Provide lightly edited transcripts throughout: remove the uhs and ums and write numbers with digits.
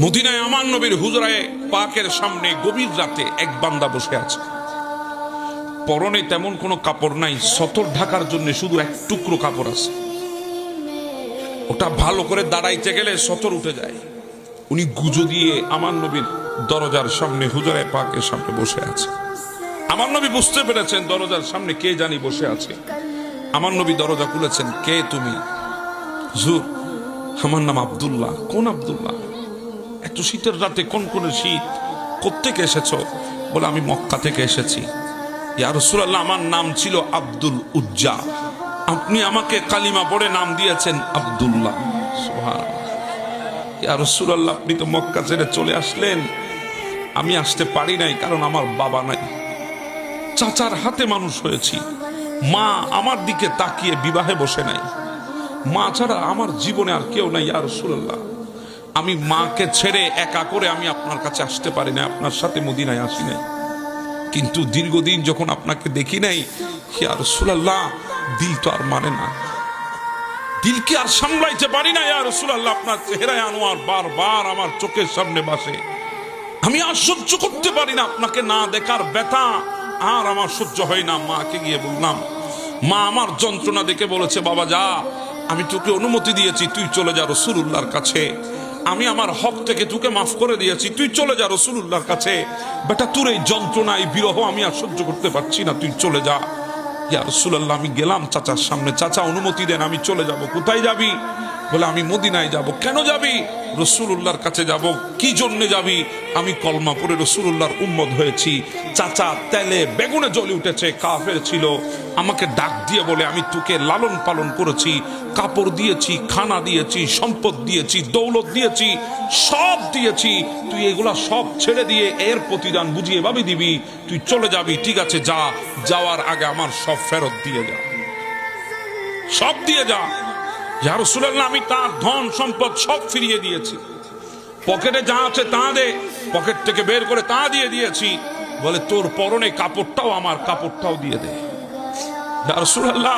মদিনায় আমার নবীর হুজরায়ে পাকের সামনে গভীর রাতে এক বান্দা বসে আছে। পরনে তেমন কোনো কাপড় নাই, সতর ঢাকার জন্য শুধু এক টুকরো কাপড় আছে। ওটা ভালো করে দাঁড়াইতে গেলে সতর উঠে যায়। উনি গুজো দিয়ে আমার নবীর দরজার সামনে হুজরায়ে পাকের সামনে বসে আছে। আমার নবী বুঝতে পেরেছেন দরজার সামনে কে জানি বসে আছে। আমার নবী দরজা খুলেছেন। কে তুমি? হুজুর, আমার নাম আব্দুল্লাহ। কোন আব্দুল্লাহ? এত শীতের রাতে কোন শীত, কোত্থেকে এসেছো? বলে আমি মক্কা থেকে এসেছি। ইয়া রাসূলুল্লাহ, আমার নাম ছিল আব্দুল উজ্জা, আপনি আমাকে কালিমা পড়ে নাম দিয়েছেন আব্দুল্লাহ। সুবহানাল্লাহ। ইয়া রাসূলুল্লাহ, আপনি তো মক্কা ছেড়ে চলে আসলেন, আমি আসতে পারি নাই, কারণ আমার বাবা নাই। চাচার হাতে মানুষ হয়েছি, মা আমার দিকে তাকিয়ে বিবাহে বসে নাই, মা ছাড়া আমার জীবনে আর কেউ নাই। ইয়া রাসূলুল্লাহ, আমি মাকে ছেড়ে একা করে আমি আপনার কাছে আসতে পারি না, আপনার সাথে মদিনায় আসি নাই। কিন্তু দীর্ঘদিন যখন আপনাকে দেখি নাই, ইয়া রাসূলুল্লাহ, দিল তো আর মানে না, দিলকে আর সামলাইতে পারি না। ইয়া রাসূলুল্লাহ, আপনার চেহারায় আনোয়ার বারবার আমার চোখের সামনে ভাসে, আমি আর সহ্য করতে পারি না, আপনাকে না দেখার ব্যথা আর আমার সহ্য হয় না। মাকে গিয়ে বললাম, মা আমার যন্ত্রণা দেখে বলেছে, বাবা যা, আমি তোকে অনুমতি দিয়েছি, তুই চলে যা রাসূলুল্লাহর কাছে, আমি আমার হক থেকে তোকে মাফ করে দিয়েছি, তুই চলে যা রাসূলুল্লাহর কাছে। বেটা, তোর এই যন্ত্রণা, এই বিরহ আমি আর সহ্য করতে পারছি না, তুই চলে যা। ইয়া রাসূলুল্লাহ, আমি গেলাম চাচার সামনে, চাচা অনুমতি দেন, আমি চলে যাব। কোথায় যাবি? বলে আমি মদিনায় যাব। কেন যাবি? রাসূলুল্লাহর কাছে যাব। কি জন্য যাবি? আমি কলমা পড়ে রাসূলুল্লাহর উম্মত হয়েছি। চাচা তেলে বেগুনে জ্বলে উঠেছে, কাফের ছিল, আমাকে ডাক দিয়ে বলে, আমি তোকে লালন পালন করেছি, কাপড় দিয়েছি, খানা দিয়েছি, সম্পদ দিয়েছি, দৌলত দিয়েছি, সব দিয়েছি, তুই এগুলা সব ছেড়ে দিয়ে এর প্রতিদান বুঝিয়ে ভাবি দিবি, তুই চলে যাবি। ঠিক আছে যা, যাওয়ার আগে আমার সব ফেরত দিয়ে যা, সব দিয়ে যা। ইয়া রাসূলুল্লাহ, আমি তার ধন সম্পদ সব ফিরিয়ে দিয়েছি, পকেটে যা আছে তা দে, পকেট থেকে বের করে তা দিয়ে দিয়েছি। বলে তোর পরনে কাপড়টাও, আমার কাপড়টাও দিয়ে দে। ইয়া রাসূলুল্লাহ,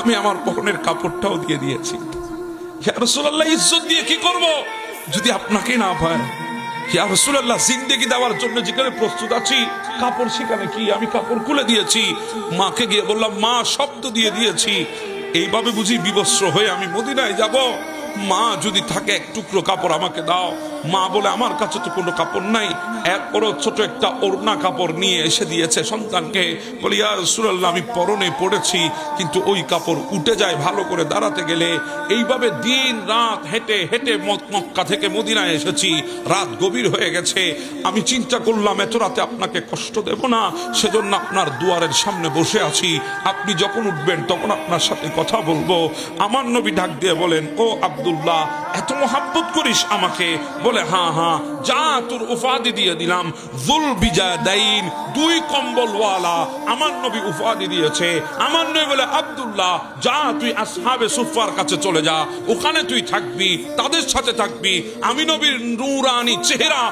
আমি আমার পরনের কাপড়টাও দিয়ে দিয়েছি। ইয়া রাসূলুল্লাহ, ইজ্জত দিয়ে কি করব যদি আপনাকে না পায়? ইয়া রাসূলুল্লাহ, জিন্দেগি দেওয়ার জন্য যেখানে প্রস্তুত আছি, কাপড় সেখানে কি? আমি কাপড় খুলে দিয়েছি। মাকে গিয়ে বললাম, মা শব্দ দিয়ে দিয়েছি, এইভাবে বুঝি বিবস্ত্র হয়ে আমি মদিনায় যাব? মা যদি থাকে এক টুকরো কাপড় আমাকে দাও। মা বলে, আমার কাছে তো কোনো কাপড় নাই। এরপরও ছোট একটা ওড়না কাপড় নিয়ে এসে দিয়েছে সন্তানকে। বলি, ইয়া রাসূলুল্লাহ, আমি পরনে পড়েছি, কিন্তু ওই কাপড় উঠে যায় ভালো করে দাঁড়াতে গেলে। এইভাবে দিন রাত হেঁটে হেঁটে মক্কা থেকে মদিনায় এসেছি, রাত গভীর হয়ে গেছে। আমি চিন্তা করলাম এত রাতে আপনাকে কষ্ট দেব না, সেজন্য আপনার দুয়ারের সামনে বসে আছি, আপনি যখন উঠবেন তখন আপনার সাথে কথা বলবো। আমার নবী ডাক দিয়ে বলেন, ও আব্দুল্লাহ, এত মোহাব্বত করিস আমাকে? বলে, হ্যাঁ হ্যাঁ, যা, তোর উপাধি দিয়ে দিলাম যুল বিজাদাইন, দুই কম্বলওয়ালা। আমার নবী উপাধি দিয়েছে। আমার নবী বলে, আব্দুল্লাহ, যা, তুই আসহাবে সুফার কাছে চলে যা, ওখানে তুই থাকবি, তাদের সাথে থাকবি। আমি নবীর নূরানি চেহারা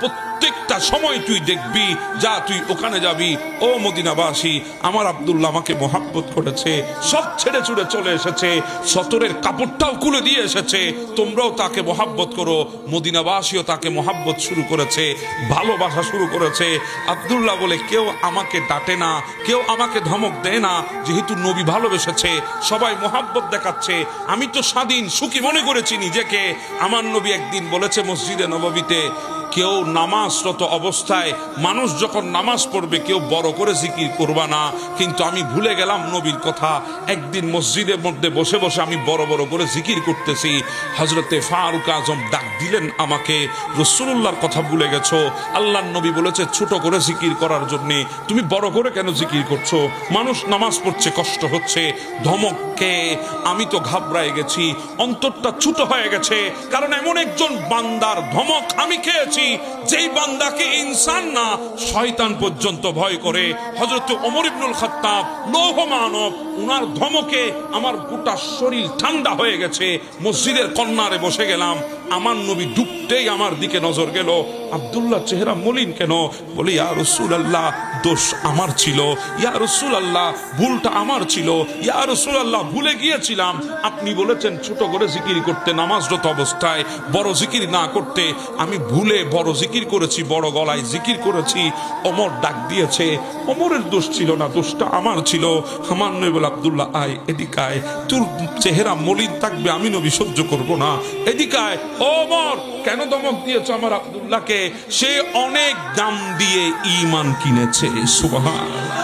প্রত্যেকটা সময় তুই দেখবি, যা, তুই ওখানে যাবি। ও মদিনাবাসী, আমার আব্দুল্লাহ আমাকে মোহাব্বত করেছে, সব ছেড়ে ছুড়ে চলে এসেছে, সতরের কাপড়টাও খুলে দিয়ে এসেছে। তোমরাও তাকে মোহাব্বত করো। মদিনাবাসীও তাকে মোহাব্বত শুরু করেছে, ভালোবাসা শুরু করেছে। আব্দুল্লাহ বলে, কেউ আমাকে ডাটে না, কেউ আমাকে ধমক দেয় না, যেহেতু নবী ভালোবেসেছে, সবাই মোহাব্বত দেখাচ্ছে। আমি তো স্বাধীন সুখী মনে করেছি নিজেকে। আমার নবী একদিন বলেছে মসজিদে নববীতে, কেউ নামাজরত অবস্থায়, মানুষ যখন নামাজ পড়বে কেউ বড় করে জিকির করবা না। কিন্তু আমি ভুলে গেলাম নবীর কথা। একদিন মসজিদের মধ্যে বসে বসে আমি বড় বড় করে জিকির করতেছি। হযরতে ফারুক আজম ডাক দিলেন আমাকে, রাসূলুল্লাহর কথা ভুলে গেছো? আল্লাহর নবী বলেছে ছোট করে জিকির করার জন্য, তুমি বড় করে কেন জিকির করছো? মানুষ নামাজ পড়ছে, কষ্ট হচ্ছে। ধমককে আমি তো ঘাবড়ায় গেছি, অন্তরটা ছোট হয়ে গেছে, কারণ এমন একজন বান্দার ধমক আমি খেয়েছি যেই বান্দাকে ইনসান না শয়তান পর্যন্ত ভয় করে। হযরত ওমর ইবনুল খাত্তাব, লৌহ মানব, উনার ধমকে আমার গোটা শরীর ঠান্ডা হয়ে গেছে। মসজিদের কর্নারে বসে গেলাম। আমার নবী ডুবতেই আমার দিকে নজর গেল। আব্দুল্লাহ চেহারা মলিন কেন? বলে ইয়া রাসূলুল্লাহ, দোষ আমার ছিল, ইয়া রাসূলুল্লাহ ভুলটা আমার ছিল, ইয়া রাসূলুল্লাহ ভুলে গিয়েছিলাম। আপনি বলেছেন ছোট করে জিকির করতে নামাজরত অবস্থায়, বড় জিকির না করতে। আমি ভুলে বড় জিকির করেছি, বড় গলায় জিকির করেছি। ওমর ডাক দিয়েছে, ওমরের দোষ ছিল না, দোষটা আমার ছিল। আমার নবী বলে আব্দুল্লাহ আয়, এদিকে আয়, তোর চেহারা মলিন থাকবে আমি নবী সহ্য করব না, এদিকে আয়। ওমর কেন ধমক দিয়েছ আমার আব্দুল্লাহকে? সে অনেক দাম দিয়ে ঈমান কিনেছে। সুবহানাল্লাহ,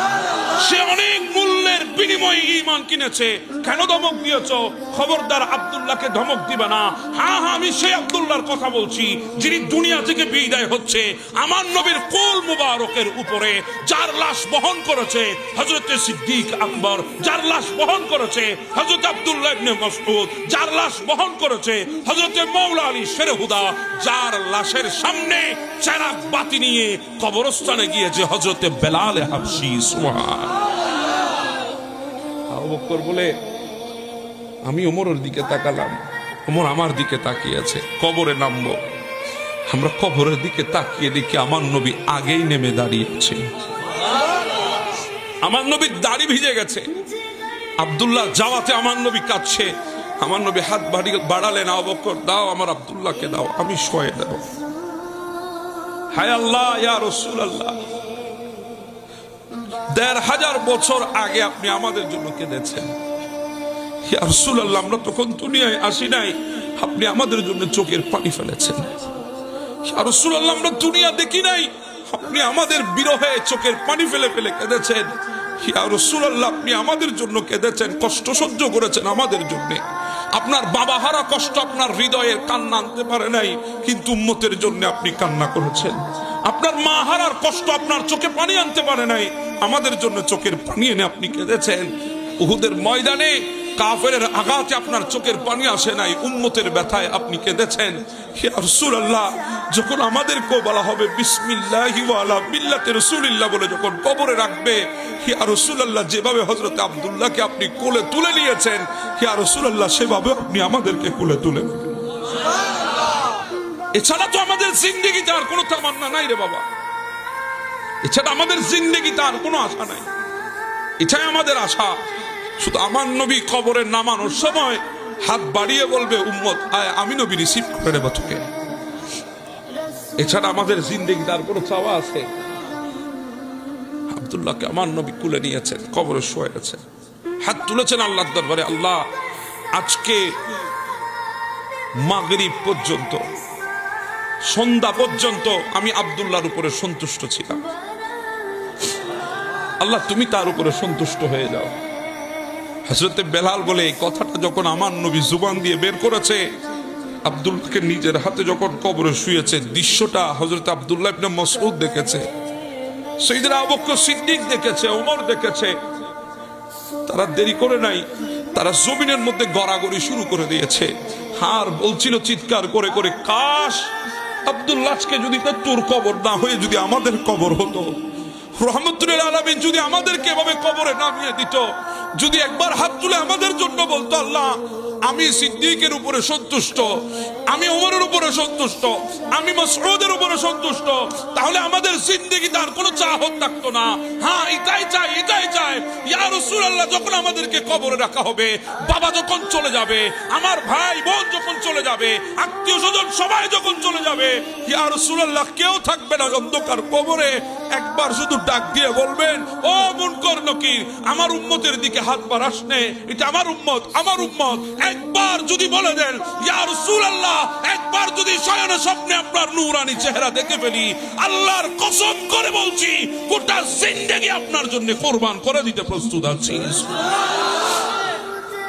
সে অনেক মূল্যের বিনিময়ে ঈমান কিনেছে। কেন ধমক দিয়েছ? খবরদার আব্দুল্লাহকে ধমক দিবে না। হ্যাঁ হ্যাঁ, আমি সেই আব্দুল্লাহর কথা বলছি যিনি দুনিয়া থেকে বিদায় হচ্ছে। আমার নবীর কোল মুবারকের উপরে যার লাশ বহন করেছে হযরত সিদ্দিক আকবর, যার লাশ বহন করেছে হযরত আব্দুল্লাহ ইবনে মাসউদ, যার লাশ বহন করেছে হযরত মাওলা আলী শেরে হুদা, যার লাশের সামনে চেরাগ বাতি নিয়ে কবরস্থানে গিয়েছে হযরত বেলাল হাবশী। সুবহানাল্লাহ। আবু বকর বলে আমি ওমরের দিকে তাকালাম, ওমর আমার দিকে তাকিয়েছে। কবরে নামবো, আমরা কবরের দিকে তাকিয়ে দেখি আমার নবী আগেই নেমে দাঁড়িয়েছে। আমার নবীর দাড়ি ভিজে গেছে। আব্দুল্লাহ যাওয়াতে আমার নবী কাঁদছে। আমার নবী হাত বাড়ালেন, আবু বকর দাও, আমার আব্দুল্লাহকে দাও, আমি শোয়ে দেব। হায় আল্লাহ, ইয়া রাসূলুল্লাহ, ১৫০০ বছর আগে আপনি আমাদের জন্য কেঁদেছেন। ইয়া রাসূলুল্লাহ, আমরা তখন দুনিয়ায় আসি নাই, আপনি আমাদের জন্য চোখের পানি ফেলেছেন। ইয়া রাসূলুল্লাহ, আমরা দুনিয়া দেখি নাই, আপনি আমাদের বিরহে চোখের পানি ফেলে ফেলে কেঁদেছেন। ইয়া রাসূলুল্লাহ, আপনি আমাদের জন্য কেঁদেছেন, কষ্ট সহ্য করেছেন আমাদের জন্য। আপনার বাবা হারা কষ্ট আপনার হৃদয়ের কান্না আনতে পারে নাই, কিন্তু উম্মতের জন্য আপনি কান্না করেছেন। আপনার মা হারার কষ্ট আপনার চোখে পানি আনতে পারে নাই, আমাদের জন্য চোখের পানি এনে আপনি কেঁদেছেন। উহুদের ময়দানে কাফেরের আঘাতে আপনার চোখের পানি আসে নাই, উম্মতের ব্যথায় আপনি কেঁদেছেন। ইয়া রাসূলুল্লাহ, যখন আমাদেরকেও বলা হবে বিসমিল্লাহি ওয়া আলা মিল্লাতি রাসূলিল্লাহ বলে যখন কবরে রাখবে, ইয়া রাসূলুল্লাহ যেভাবে হযরত আব্দুল্লাহকে আপনি কোলে তুলে নিয়েছেন, ইয়া রাসূলুল্লাহ সেভাবে আপনি আমাদেরকে কোলে তুলে নেবেন। এছাড়া তো আমাদের জিন্দেগিতে আর কোনো তামান্না নাই রে বাবা, এছাড়া আমাদের জিন্দেগিতে আর কোনো আশা নাই। এটাই আমাদের আশা। শুধু আমার নবী কবরে নামানোর সময় হাত বাড়িয়ে বলবে উম্মত আয়, আমি নবী রিসিভ করে নেব তোকে। এছাড়া আমাদের জিন্দেগিতে আর কোনো চাওয়া আছে? আব্দুল্লাহকে আমার নবী কুলে নিয়েছেন, কবরে শুয়ে গেছেন, হাত তুলেছেন আল্লাহর দরবারে। আল্লাহ, আজকে মাগরিব পর্যন্ত, সন্ধ্যা পর্যন্ত আমি আব্দুল্লাহর উপরে সন্তুষ্ট ছিলাম। আল্লাহ, তুমি তার উপরে সন্তুষ্ট হয়ে যাও। হযরত বেলাল বলে এই কথাটা যখন আমার নবী জুবান দিয়ে বের করেছে, আব্দুল্লাহকে নিজের হাতে যখন কবরে শুয়েছে, দৃশ্যটা হযরত আব্দুল্লাহ ইবনে মাসউদ দেখেছে, সাইয়েদনা আবু বকর সিদ্দিক দেখেছে, ওমর দেখেছে। তারা দেরি করে নাই, তারা জমিনের মধ্যে গড়াগড়ি শুরু করে দিয়েছে। আর বলছিল চিৎকার করে করে, কাশ আব্দুল্লাহকে যদি তোর কবর না হয়ে যদি আমাদের কবর হতো, রহমতুল আলামিন যদি আমাদেরকে এভাবে কবরে নামিয়ে দিত, যদি একবার হাত তুলে আমাদের জন্য বলতো আল্লাহ আমি সিদ্দিকের উপরে সন্তুষ্ট, আমি ওমরের উপরে সন্তুষ্ট, আমি মাসউদের উপরে সন্তুষ্ট, তাহলে আমাদের জিন্দেগিতে আর কোনো চাহত থাকতো না। হ্যাঁ, এটাই চাই, এটাই চাই। ইয়া রাসূলুল্লাহ, যখন আমাদেরকে কবরে রাখা হবে, বাবা যখন চলে যাবে, আমার ভাই বোন যখন চলে যাবে, আত্মীয় স্বজন সবাই যখন চলে যাবে, ইয়া রাসূলুল্লাহ কেউ থাকবে না অন্ধকার কবরে। একবার শুধু ডাক দিয়ে বলবেন, ও মুনকার নকির, আমার উম্মতের দিকে হাত বাড়াস নে, এটা আমার উম্মত, আমার উম্মত। একবার যদি বলে দেন ইয়া রাসূলুল্লাহ, একবার যদি শয়নে স্বপ্নে আপনার নূরানি চেহারা দেখে ফেলি, আল্লাহর কসম করে বলছি গোটা জিন্দেগি আপনার জন্য কুরবান করে দিতে প্রস্তুত আছি।